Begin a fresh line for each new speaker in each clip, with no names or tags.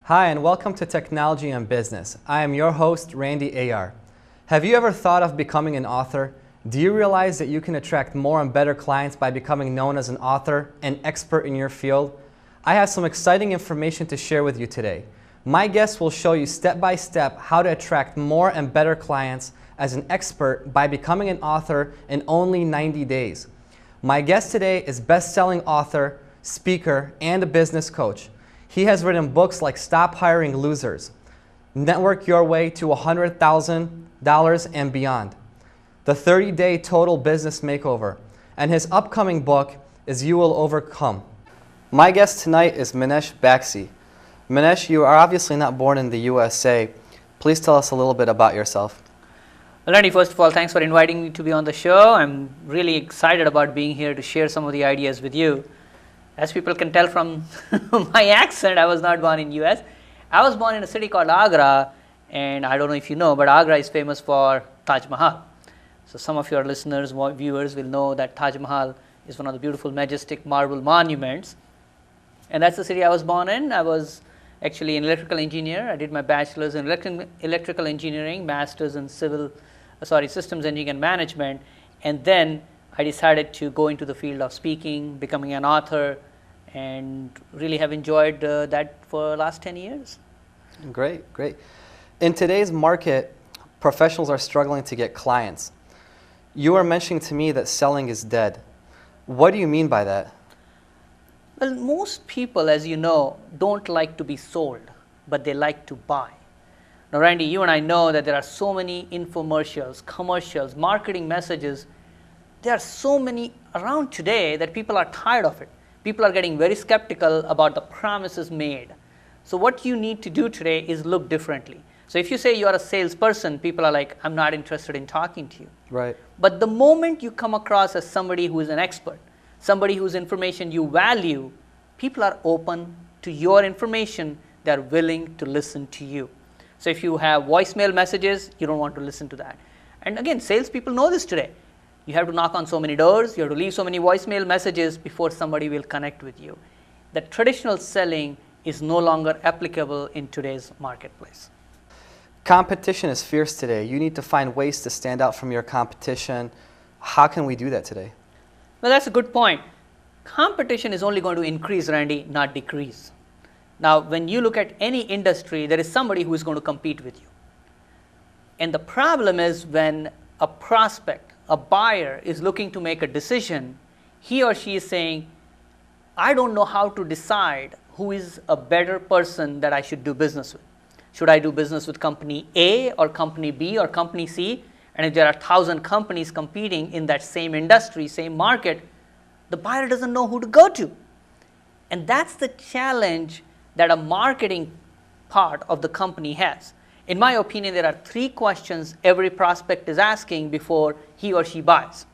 Hi, and welcome to Technology and Business. I am your host, Randy Ayar. Have you ever thought of becoming an author? Do you realize that you can attract more and better clients by becoming known as an author, an expert in your field? I have some exciting information to share with you today. My guests will show you step by step how to attract more and better clients as an expert by becoming an author in only 90 days. My guest today is best-selling author, speaker, and a business coach. He has written books like Stop Hiring Losers, Network Your Way to $100,000 and Beyond, The 30-Day Total Business Makeover, and his upcoming book is You Will Overcome. My guest tonight is Minesh Baxi. Minesh, you are obviously not born in the USA. Please tell us a little bit about yourself.
Well, Randy, first of all, thanks for inviting me to be on the show. I'm really excited about being here to share some of the ideas with you. As people can tell from my accent, I was not born in US. I was born in a city called Agra, and I don't know if you know, but Agra is famous for Taj Mahal. So some of your listeners, viewers will know that Taj Mahal is one of the beautiful, majestic marble monuments. And that's the city I was born in. I was actually an electrical engineer. I did my bachelor's in electrical engineering, master's in systems engineering and management, and then I decided to go into the field of speaking, becoming an author, and really have enjoyed that for the last 10 years.
Great, great. In today's market, professionals are struggling to get clients. You are mentioning to me that selling is dead. What do you mean by that?
Well, most people, as you know, don't like to be sold, but they like to buy. Now, Randy, you and I know that there are so many infomercials, commercials, marketing messages. There are so many around today that people are tired of it. People are getting very skeptical about the promises made. So what you need to do today is look differently. So if you say you are a salesperson, people are like, I'm not interested in talking to you.
Right.
But the moment you come across as somebody who is an expert, somebody whose information you value, people are open to your information. They're willing to listen to you. So if you have voicemail messages, you don't want to listen to that. And again, salespeople know this today. You have to knock on so many doors, you have to leave so many voicemail messages before somebody will connect with you. The traditional selling is no longer applicable in today's marketplace.
Competition is fierce today. You need to find ways to stand out from your competition. How can we do that today?
Well, that's a good point. Competition is only going to increase, Randy, not decrease. Now, when you look at any industry, there is somebody who is going to compete with you. And the problem is when a prospect, a buyer is looking to make a decision, he or she is saying, I don't know how to decide who is a better person that I should do business with. Should I do business with company A or company B or company C? And if there are 1,000 companies competing in that same industry, same market, the buyer doesn't know who to go to. And that's the challenge that a marketing part of the company has. In my opinion, there are 3 questions every prospect is asking before he or she buys.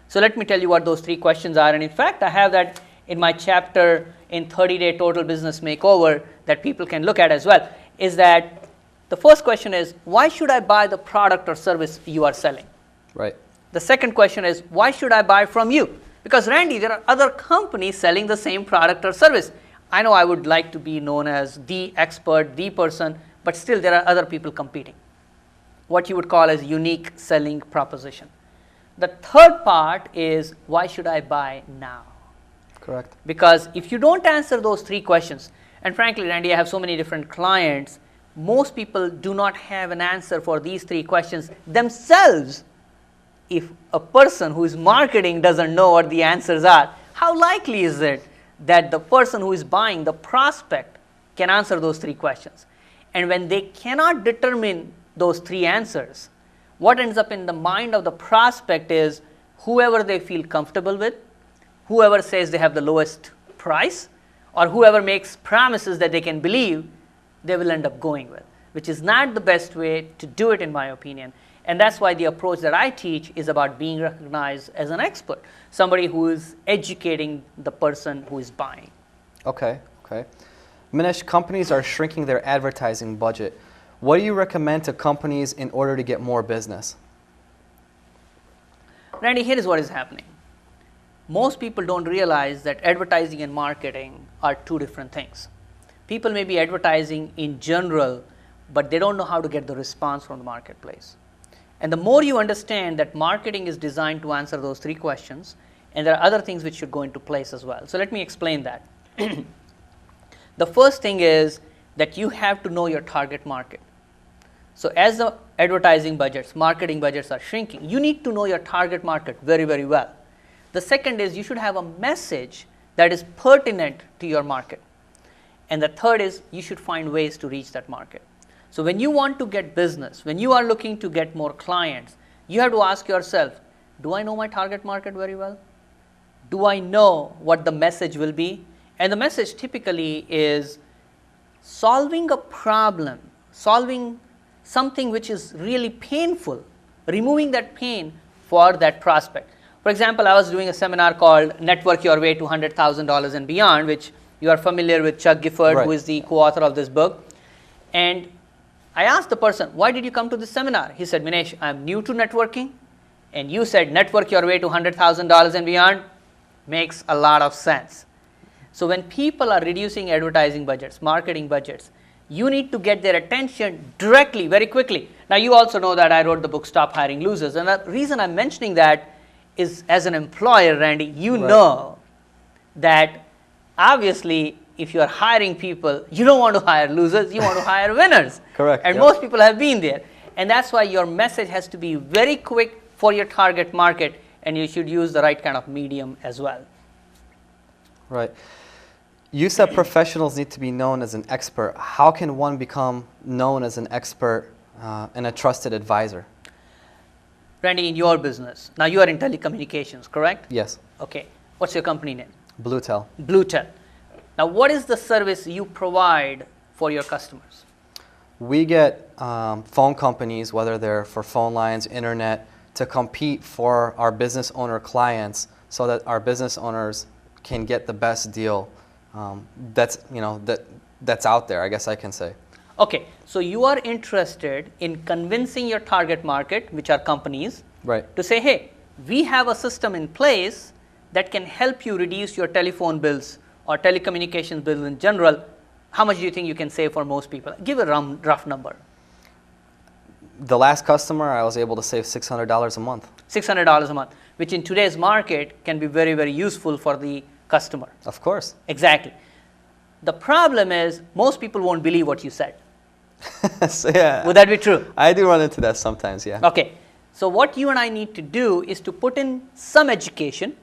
So let me tell you what those 3 questions are. And in fact, I have that in my chapter in 30-Day Total Business Makeover that people can look at as well, is that the first question is, why should I buy the product or service you are selling?
Right.
The second question is, why should I buy from you? Because Randy, there are other companies selling the same product or service. I know I would like to be known as the expert, the person, but still there are other people competing. What you would call as unique selling proposition. The third part is, why should I buy now?
Correct.
Because if you don't answer those 3 questions, and frankly, Randy, I have so many different clients, most people do not have an answer for these 3 questions themselves. If a person who is marketing doesn't know what the answers are, how likely is it that the person who is buying, the prospect, can answer those 3 questions? And when they cannot determine those 3 answers, what ends up in the mind of the prospect is whoever they feel comfortable with, whoever says they have the lowest price, or whoever makes promises that they can believe, they will end up going with, which is not the best way to do it in my opinion. And that's why the approach that I teach is about being recognized as an expert, somebody who is educating the person who is buying.
Okay, okay. Minesh, companies are shrinking their advertising budget. What do you recommend to companies in order to get more business?
Randy, here is what is happening. Most people don't realize that advertising and marketing are 2 different things. People may be advertising in general, but they don't know how to get the response from the marketplace. And the more you understand that marketing is designed to answer those three questions, and there are other things which should go into place as well. So let me explain that. The first thing is that you have to know your target market. So as the advertising budgets, marketing budgets are shrinking, you need to know your target market very, very well. The second is you should have a message that is pertinent to your market. And the third is you should find ways to reach that market. So when you want to get business, when you are looking to get more clients, you have to ask yourself, do I know my target market very well? Do I know what the message will be? And the message typically is solving a problem, solving something which is really painful, removing that pain for that prospect. For example, I was doing a seminar called Network Your Way to $100,000 and Beyond, which you are familiar with Chuck Gifford,
right,
who is the co-author of this book. And I asked the person, why did you come to this seminar? He said, Minesh, I'm new to networking, and you said network your way to $100,000 and beyond. Makes a lot of sense. So when people are reducing advertising budgets, marketing budgets, you need to get their attention directly, very quickly. Now, you also know that I wrote the book, Stop Hiring Losers. And the reason I'm mentioning that is, as an employer, Randy, you
right,
know that obviously, if you are hiring people, you don't want to hire losers, you want to hire winners.
Correct.
And
yep,
most people have been there. And that's why your message has to be very quick for your target market, and you should use the right kind of medium as well.
right. You said professionals need to be known as an expert. How can one become known as an expert and a trusted advisor?
Randy, in your business, now you are in telecommunications, correct?
Yes.
Okay. What's your company name?
Bluetel.
Bluetel. Now, what is the service you provide for your customers?
We get phone companies, whether they're for phone lines, internet, to compete for our business owner clients so that our business owners can get the best deal that's out there, I guess I can say.
Okay, so you are interested in convincing your target market, which are companies,
right,
to say, hey, we have a system in place that can help you reduce your telephone bills or telecommunications bills in general. How much do you think you can save for most people? Give a rough number.
The last customer, I was able to save $600 a month.
$600 a month, which in today's market can be very, very useful for the customer.
Of course.
Exactly. The problem is most people won't believe what you said.
So, yeah.
Would that be true?
I do run into that sometimes, yeah.
Okay. So what you and I need to do is to put in some education.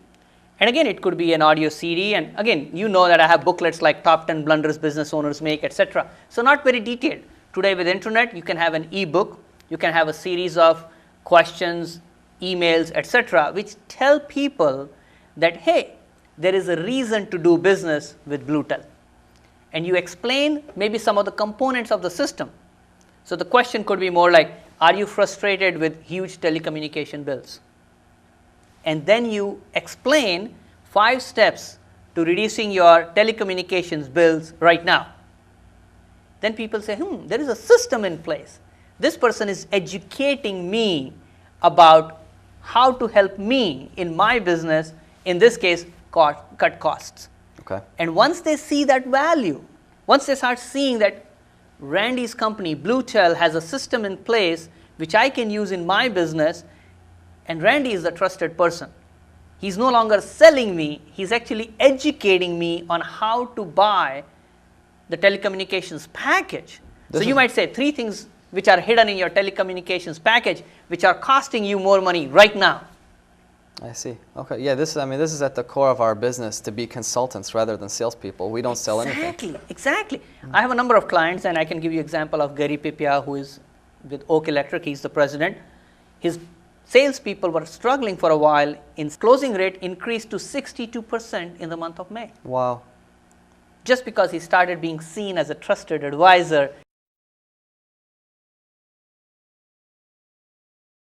And again, it could be an audio CD. And again, you know that I have booklets like Top 10 Blunders Business Owners Make, etc. So not very detailed. Today with internet, you can have an ebook. You can have a series of questions, emails, etc., which tell people that, hey, there is a reason to do business with Bluetel. And you explain maybe some of the components of the system. So the question could be more like, are you frustrated with huge telecommunication bills? And then you explain 5 steps to reducing your telecommunications bills right now. Then people say, there is a system in place. This person is educating me about how to help me in my business, in this case, cut costs.
Okay.
And once they see that value, once they start seeing that Randy's company, Bluetel, has a system in place which I can use in my business, and Randy is a trusted person. He's no longer selling me, he's actually educating me on how to buy the telecommunications package. So you might say 3 things which are hidden in your telecommunications package, which are costing you more money right now.
I see. Okay. Yeah. This is at the core of our business, to be consultants rather than salespeople. We don't sell anything.
Exactly. I have a number of clients, and I can give you example of Gary Pipia, who is with Oak Electric. He's the president. His salespeople were struggling for a while. His closing rate increased to 62% in the month of May.
Wow.
Just because he started being seen as a trusted advisor